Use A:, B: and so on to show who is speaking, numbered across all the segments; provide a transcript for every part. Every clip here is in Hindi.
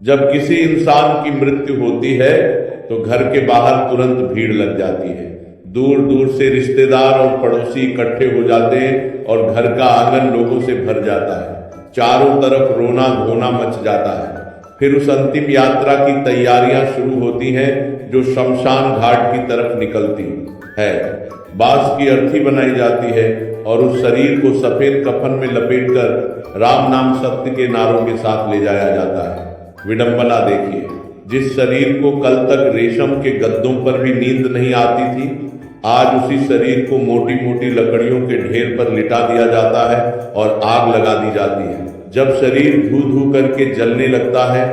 A: जब किसी इंसान की मृत्यु होती है तो घर के बाहर तुरंत भीड़ लग जाती है। दूर दूर से रिश्तेदार और पड़ोसी इकट्ठे हो जाते हैं और घर का आंगन लोगों से भर जाता है। चारों तरफ रोना धोना मच जाता है। फिर उस अंतिम यात्रा की तैयारियां शुरू होती हैं जो शमशान घाट की तरफ निकलती है। बांस की अर्थी बनाई जाती है और उस शरीर को सफेद कफन में लपेटकर राम नाम सत्य के नारों के साथ ले जाया जाता है। विडंबना देखिए, जिस शरीर को कल तक रेशम के गद्दों पर भी नींद नहीं आती थी, आज उसी शरीर को मोटी मोटी लकड़ियों के ढेर पर लिटा दिया जाता है और आग लगा दी जाती है। जब शरीर धू धू करके जलने लगता है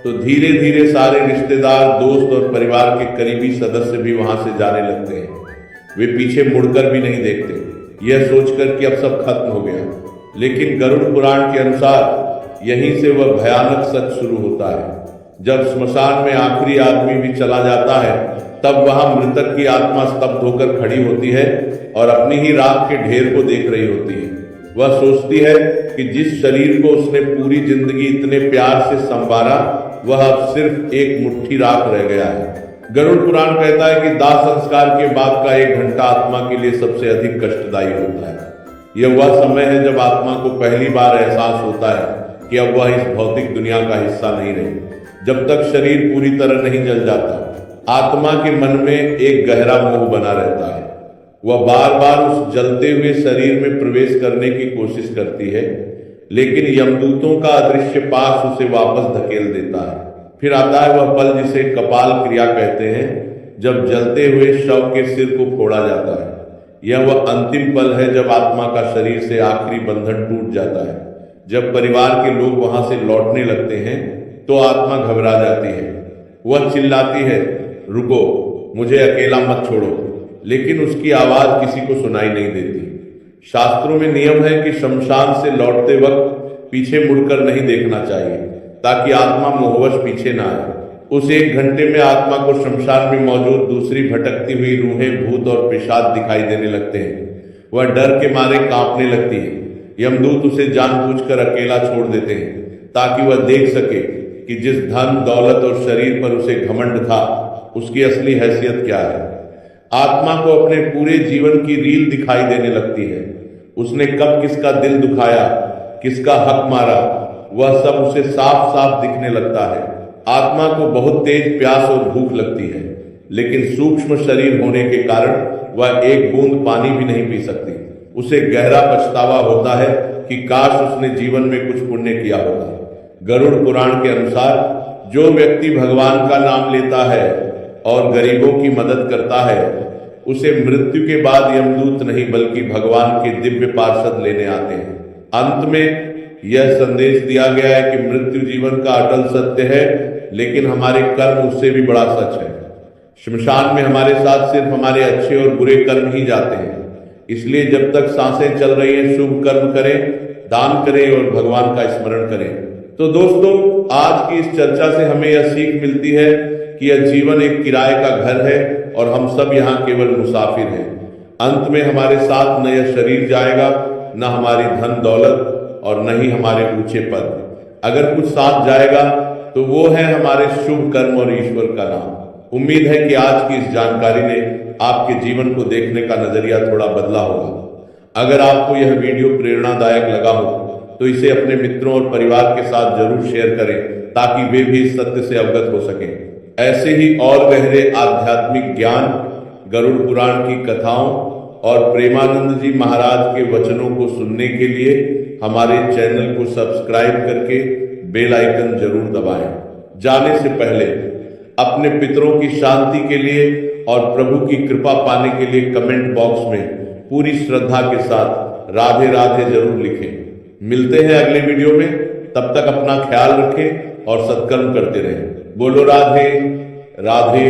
A: तो धीरे धीरे सारे रिश्तेदार, दोस्त और परिवार के करीबी सदस्य भी वहां से जाने लगते हैं। वे पीछे मुड़कर भी नहीं देखते, यह सोचकर कि अब सब खत्म हो गया। लेकिन गरुड़ पुराण के अनुसार यहीं से वह भयानक सच शुरू होता है। जब स्मशान में आखिरी आदमी भी चला जाता है तब वहां मृतक की आत्मा स्तब्ध होकर खड़ी होती है और अपनी ही राख के ढेर को देख रही होती है। वह सोचती है कि जिस शरीर को उसने पूरी जिंदगी इतने प्यार से संवारा वह अब सिर्फ एक मुट्ठी राख रह गया है। गरुड़ पुराण कहता है कि दाह संस्कार के बाद का 1 घंटा आत्मा के लिए सबसे अधिक कष्टदायी होता है। यह वह समय है जब आत्मा को पहली बार एहसास होता है कि अब वह इस भौतिक दुनिया का हिस्सा नहीं रही। जब तक शरीर पूरी तरह नहीं जल जाता, आत्मा के मन में एक गहरा मोह बना रहता है। वह बार बार उस जलते हुए शरीर में प्रवेश करने की कोशिश करती है, लेकिन यमदूतों का अदृश्य पास उसे वापस धकेल देता है। फिर आता है वह पल जिसे कपाल क्रिया कहते हैं, जब जलते हुए शव के सिर को फोड़ा जाता है। यह वह अंतिम पल है जब आत्मा का शरीर से आखिरी बंधन टूट जाता है। जब परिवार के लोग वहां से लौटने लगते हैं तो आत्मा घबरा जाती है। वह चिल्लाती है, रुको, मुझे अकेला मत छोड़ो, लेकिन उसकी आवाज किसी को सुनाई नहीं देती। शास्त्रों में नियम है कि शमशान से लौटते वक्त पीछे मुड़कर नहीं देखना चाहिए ताकि आत्मा मोहवश पीछे ना आए। उस 1 घंटे में आत्मा को शमशान में मौजूद दूसरी भटकती हुई रूहें, भूत और पिशाच दिखाई देने लगते हैं। वह डर के मारे कांपने लगती है। यमदूत उसे जानबूझकर अकेला छोड़ देते हैं ताकि वह देख सके कि जिस धन, दौलत और शरीर पर उसे घमंड था उसकी असली हैसियत क्या है। आत्मा को अपने पूरे जीवन की रील दिखाई देने लगती है। उसने कब किसका दिल दुखाया, किसका हक मारा, वह सब उसे साफ साफ दिखने लगता है। आत्मा को बहुत तेज प्यास और भूख लगती है, लेकिन सूक्ष्म शरीर होने के कारण वह एक बूंद पानी भी नहीं पी सकती। उसे गहरा पछतावा होता है कि काश उसने जीवन में कुछ पुण्य किया होता। गरुड़ पुराण के अनुसार जो व्यक्ति भगवान का नाम लेता है और गरीबों की मदद करता है उसे मृत्यु के बाद यमदूत नहीं बल्कि भगवान के दिव्य पार्षद लेने आते हैं। अंत में यह संदेश दिया गया है कि मृत्यु जीवन का अटल सत्य है, लेकिन हमारे कर्म उससे भी बड़ा सच है। शमशान में हमारे साथ सिर्फ हमारे अच्छे और बुरे कर्म ही जाते हैं। इसलिए जब तक सांसें चल रही हैं शुभ कर्म करें, दान करें और भगवान का स्मरण करें। तो दोस्तों, आज की इस चर्चा से हमें यह सीख मिलती है कि यह जीवन एक किराए का घर है और हम सब यहाँ केवल मुसाफिर हैं। अंत में हमारे साथ न यह शरीर जाएगा, न हमारी धन दौलत और न ही हमारे ऊंचे पद। अगर कुछ साथ जाएगा तो वो है हमारे शुभ कर्म और ईश्वर का नाम। उम्मीद है कि आज की इस जानकारी ने आपके जीवन को देखने का नजरिया थोड़ा बदला होगा। अगर आपको यह वीडियो प्रेरणादायक लगा हो तो इसे अपने मित्रों और परिवार के साथ जरूर शेयर करें ताकि वे भी इस सत्य से अवगत हो सकें। ऐसे ही और गहरे आध्यात्मिक ज्ञान, गरुड़ पुराण की कथाओं और प्रेमानंद जी महाराज के वचनों को सुनने के लिए हमारे चैनल को सब्सक्राइब करके बेल आइकन जरूर दबाएं। जाने से पहले अपने पितरों की शांति के लिए और प्रभु की कृपा पाने के लिए कमेंट बॉक्स में पूरी श्रद्धा के साथ राधे राधे जरूर लिखें। मिलते हैं अगले वीडियो में, तब तक अपना ख्याल रखें और सत्कर्म करते रहें। बोलो राधे राधे।